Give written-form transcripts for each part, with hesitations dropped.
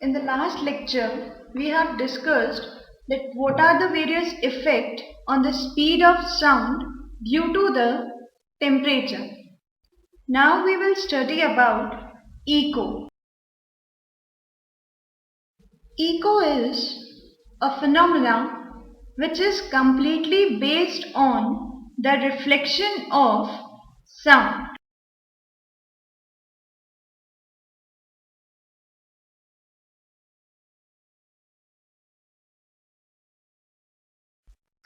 In the last lecture, we have discussed that what are the various effects on the speed of sound due to the temperature. Now we will study about echo. Echo is a phenomena which is completely based on the reflection of sound.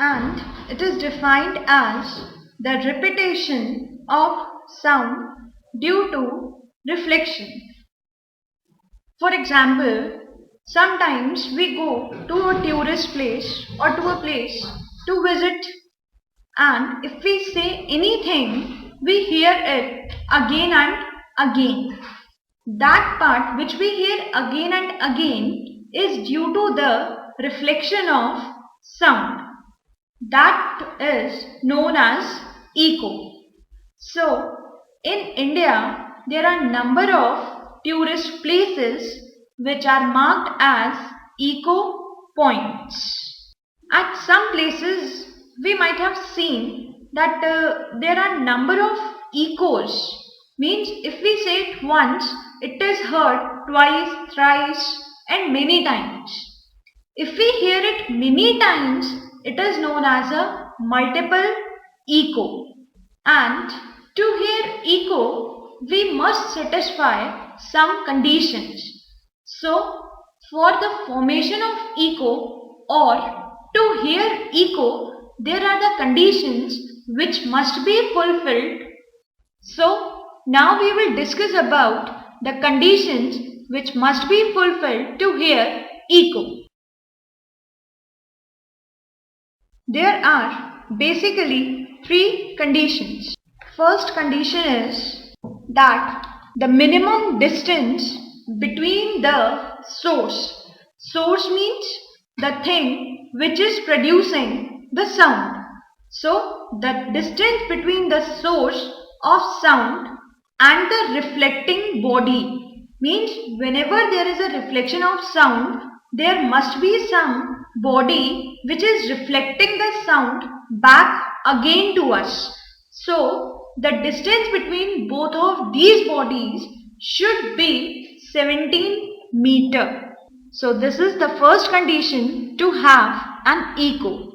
And it is defined as the repetition of sound due to reflection. For example, sometimes we go to a tourist place or to a place to visit, and if we say anything, we hear it again and again. That part which we hear again and again is due to the reflection of sound. That is known as echo. So, in India, there are number of tourist places which are marked as eco points. At some places, we might have seen that there are number of echoes. Means if we say it once, it is heard twice, thrice, and many times. If we hear it many times, it is known as a multiple echo. And to hear echo, we must satisfy some conditions. So, for the formation of echo or to hear echo, there are the conditions which must be fulfilled. So, now we will discuss about the conditions which must be fulfilled to hear echo. There are basically three conditions. First condition is that the minimum distance between the source. Source means the thing which is producing the sound. So the distance between the source of sound and the reflecting body means whenever there is a reflection of sound, there must be some body which is reflecting the sound back again to us. So the distance between both of these bodies should be 17 meter. So this is the first condition to have an echo.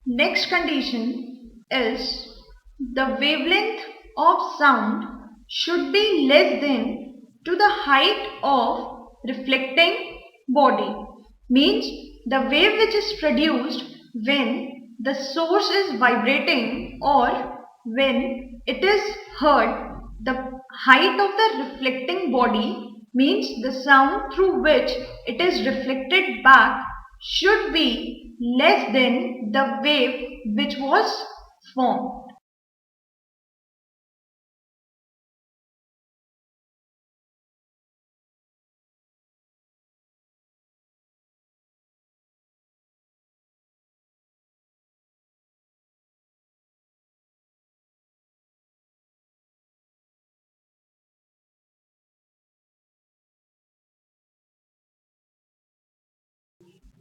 Next condition is the wavelength of sound should be less than to the height of reflecting body. Means the wave which is produced when the source is vibrating or when it is heard, the height of the reflecting body means the sound through which it is reflected back should be less than the wave which was formed.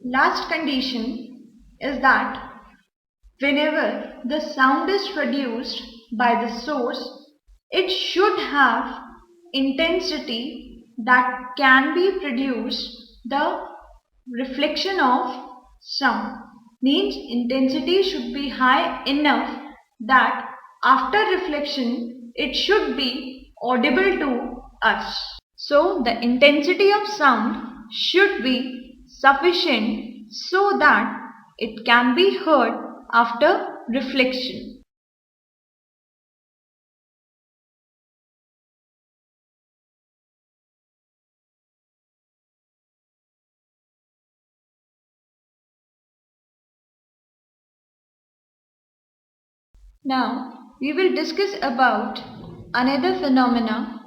Last condition is that whenever the sound is produced by the source, it should have intensity that can be produced the reflection of sound. Means intensity should be high enough that after reflection it should be audible to us. So the intensity of sound should be sufficient so that it can be heard after reflection. Now we will discuss about another phenomena,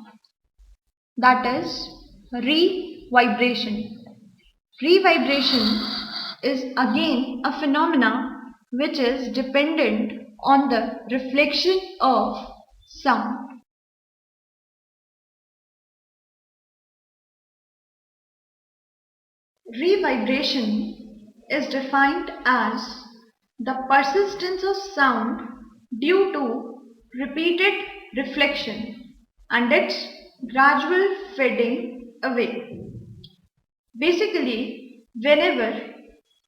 that is revibration. Revibration is again a phenomena which is dependent on the reflection of sound. Revibration is defined as the persistence of sound due to repeated reflection and its gradual fading away. Basically, whenever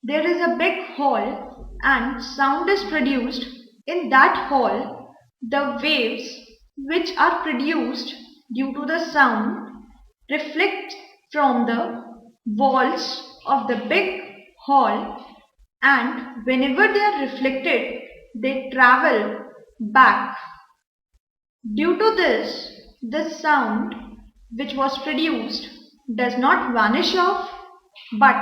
there is a big hall and sound is produced in that hall, the waves which are produced due to the sound reflect from the walls of the big hall, and whenever they are reflected, they travel back. Due to this, the sound which was produced does not vanish off, but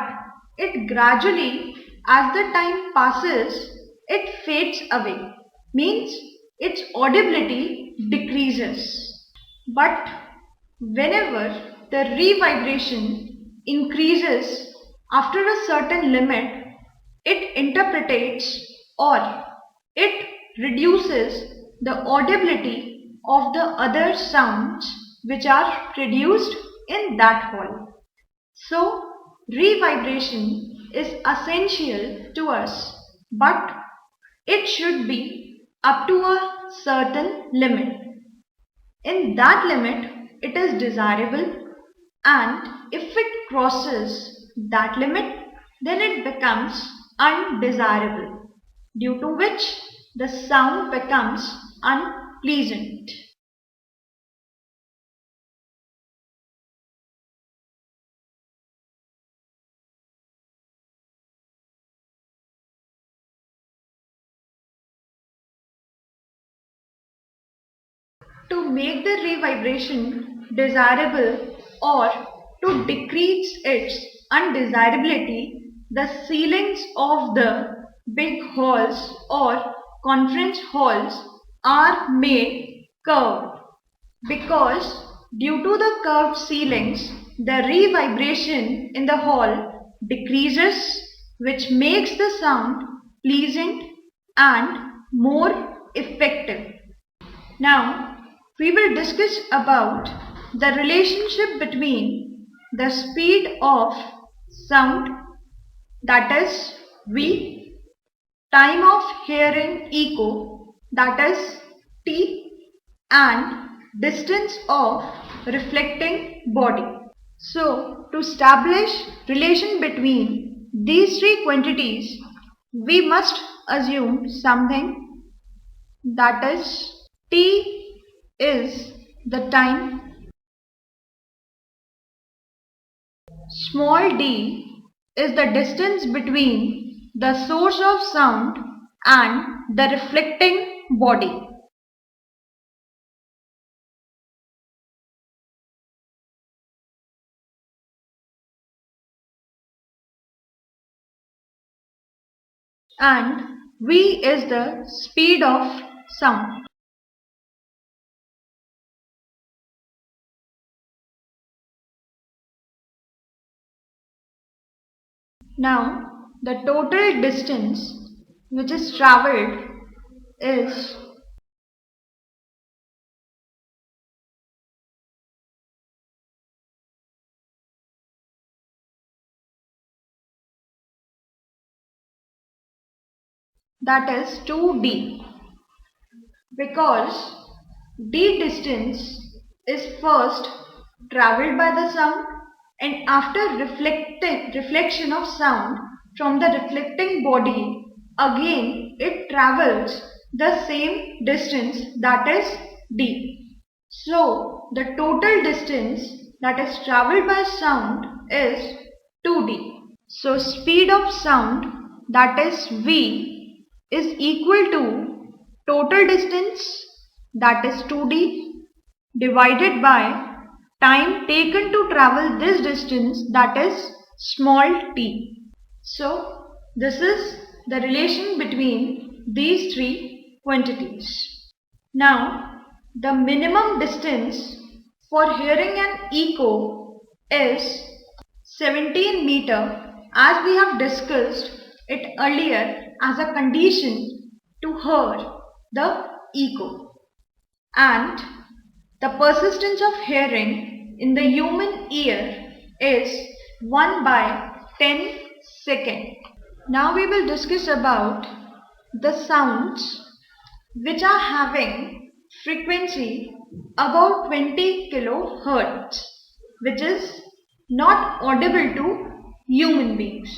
it gradually, as the time passes, it fades away. Means its audibility decreases. But whenever the revibration increases after a certain limit, it interprets or it reduces the audibility of the other sounds which are produced in that hall. So, revibration is essential to us, but it should be up to a certain limit. In that limit, it is desirable, and if it crosses that limit, then it becomes undesirable, due to which the sound becomes unpleasant. To make the revibration desirable or to decrease its undesirability, the ceilings of the big halls or conference halls are made curved, because due to the curved ceilings, the revibration in the hall decreases, which makes the sound pleasant and more effective. Now, we will discuss about the relationship between the speed of sound, that is V, time of hearing echo, that is T, and distance of reflecting body. So, to establish relation between these three quantities, we must assume something, that is T is the time, small d is the distance between the source of sound and the reflecting body. And v is the speed of sound. Now, the total distance which is travelled is that is 2d, because d distance is first travelled by the sound, and after reflection of sound from the reflecting body, again it travels the same distance, that is d. So the total distance that is travelled by sound is 2d. So speed of sound, that is v, is equal to total distance, that is 2d, divided by time taken to travel this distance, that is small t. So this is the relation between these three quantities. Now, the minimum distance for hearing an echo is 17 meter, as we have discussed it earlier as a condition to hear the echo. And the persistence of hearing in the human ear is 1 by 10 seconds. Now we will discuss about the sounds which are having frequency about 20 kilohertz, which is not audible to human beings.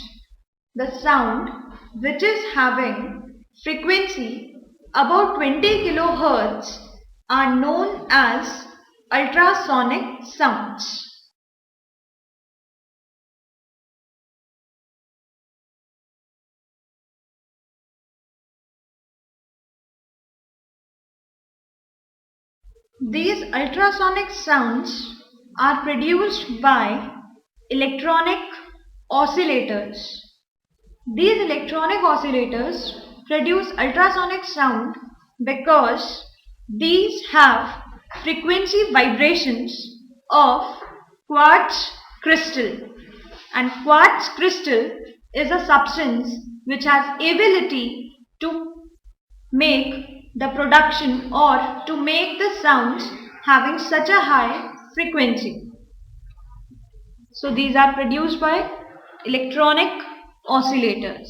The sound which is having frequency about 20 kilohertz are known as ultrasonic sounds. These ultrasonic sounds are produced by electronic oscillators. These electronic oscillators produce ultrasonic sound because these have frequency vibrations of quartz crystal, and quartz crystal is a substance which has ability to make the production or to make the sounds having such a high frequency. So these are produced by electronic oscillators.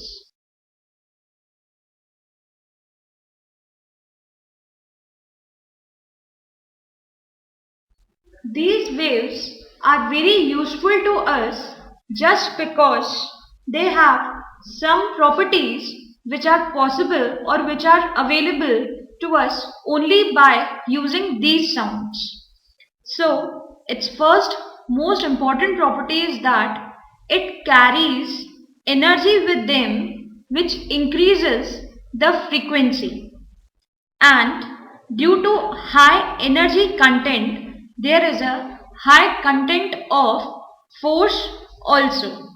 These waves are very useful to us just because they have some properties which are possible or which are available to us only by using these sounds. So its first most important property is that it carries energy with them which increases the frequency, and due to high energy content there is a high content of force also.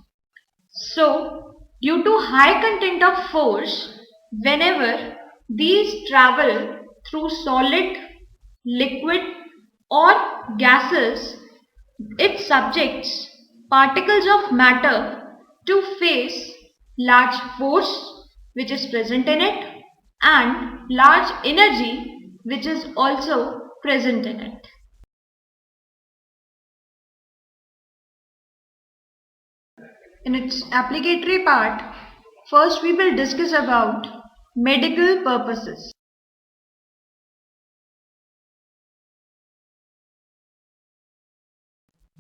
So due to high content of force, whenever these travel through solid, liquid or gases, it subjects particles of matter to face large force which is present in it and large energy which is also present in it. In its applicatory part, first we will discuss about medical purposes.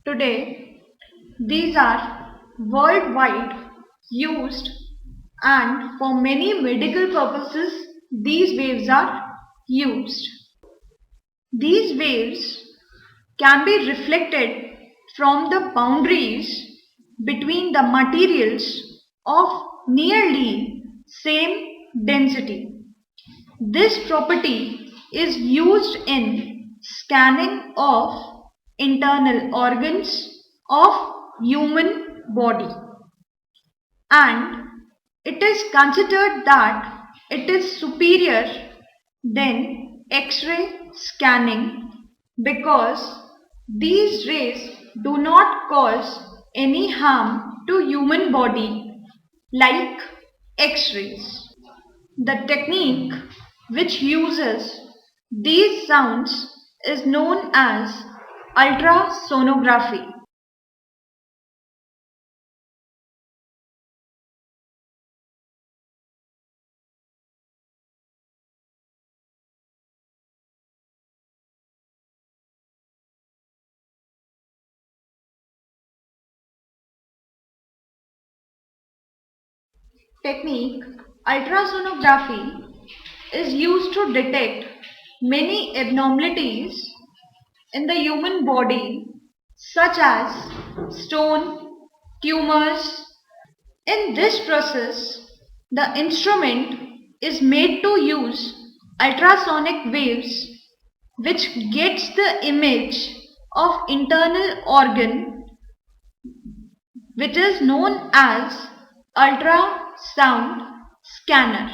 Today, these are worldwide used, and for many medical purposes these waves are used. These waves can be reflected from the boundaries between the materials of nearly same density. This property is used in scanning of internal organs of human body, and it is considered that it is superior than X-ray scanning because these rays do not cause any harm to human body like X-rays. The technique which uses these sounds is known as ultrasonography. Technique ultrasonography is used to detect many abnormalities in the human body such as stone, tumors. In this process, the instrument is made to use ultrasonic waves which gets the image of internal organ which is known as ultrasound scanner.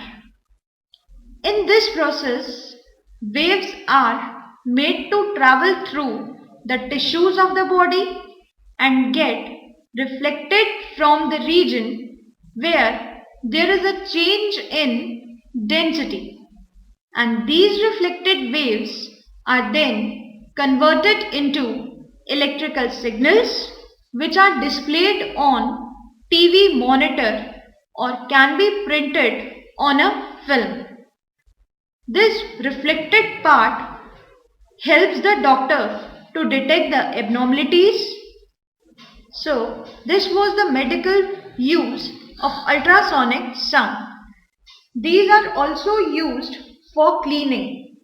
In this process, waves are made to travel through the tissues of the body and get reflected from the region where there is a change in density, and these reflected waves are then converted into electrical signals which are displayed on TV monitor or can be printed on a film. This reflected part helps the doctor to detect the abnormalities. So, this was the medical use of ultrasonic sound. These are also used for cleaning.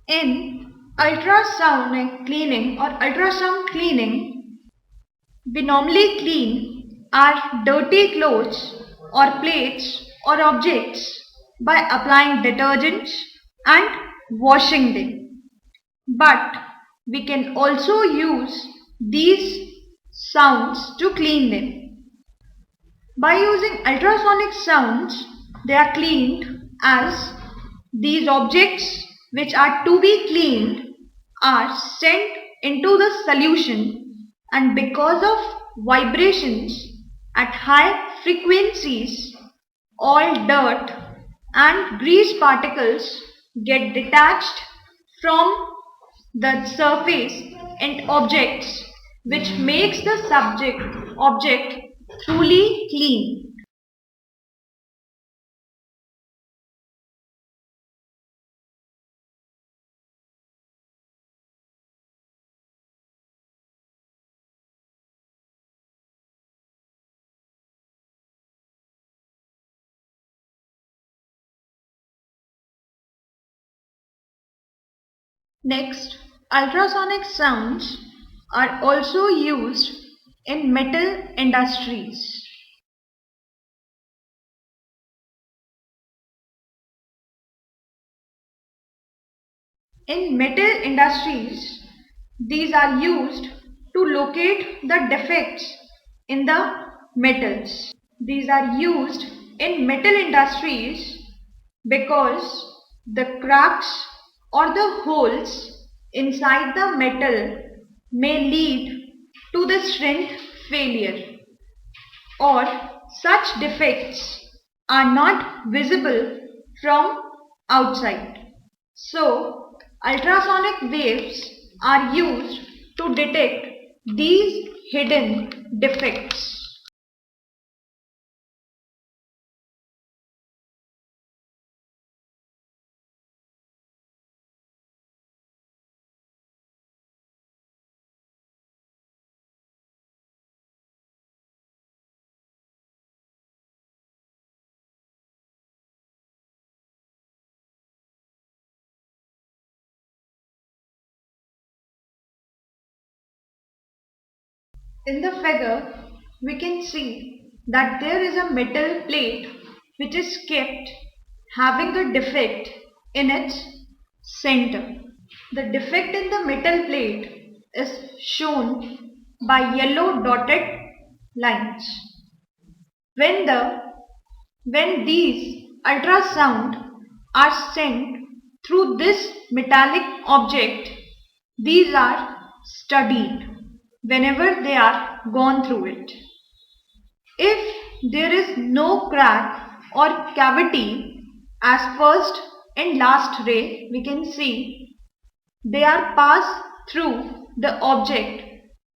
In ultrasonic cleaning or ultrasound cleaning, we normally clean our dirty clothes or plates or objects by applying detergents and washing them. But we can also use these sounds to clean them. By using ultrasonic sounds, they are cleaned as these objects which are to be cleaned are sent into the solution, and because of vibrations at high frequencies, all dirt and grease particles get detached from the surface and objects, which makes the object truly clean. Next, ultrasonic sounds are also used in metal industries. In metal industries, these are used to locate the defects in the metals. These are used in metal industries because the cracks or the holes inside the metal may lead to the strength failure, or such defects are not visible from outside. So, ultrasonic waves are used to detect these hidden defects. In the figure, we can see that there is a metal plate which is kept having a defect in its center. The defect in the metal plate is shown by yellow dotted lines. When these ultrasound are sent through this metallic object, these are studied whenever they are gone through it. If there is no crack or cavity as first and last ray, we can see they are passed through the object,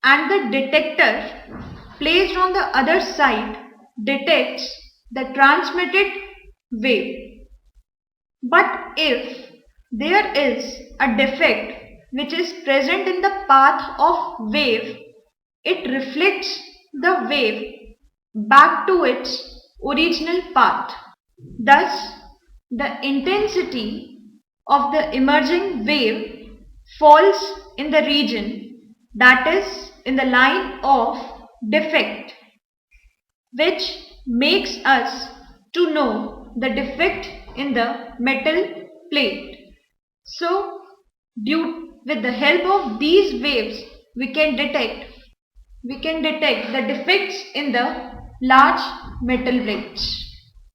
and the detector placed on the other side detects the transmitted wave. But if there is a defect which is present in the path of wave, it reflects the wave back to its original path. Thus, the intensity of the emerging wave falls in the region that is in the line of defect, which makes us to know the defect in the metal plate. So, with the help of these waves, we can detect the defects in the large metal plates.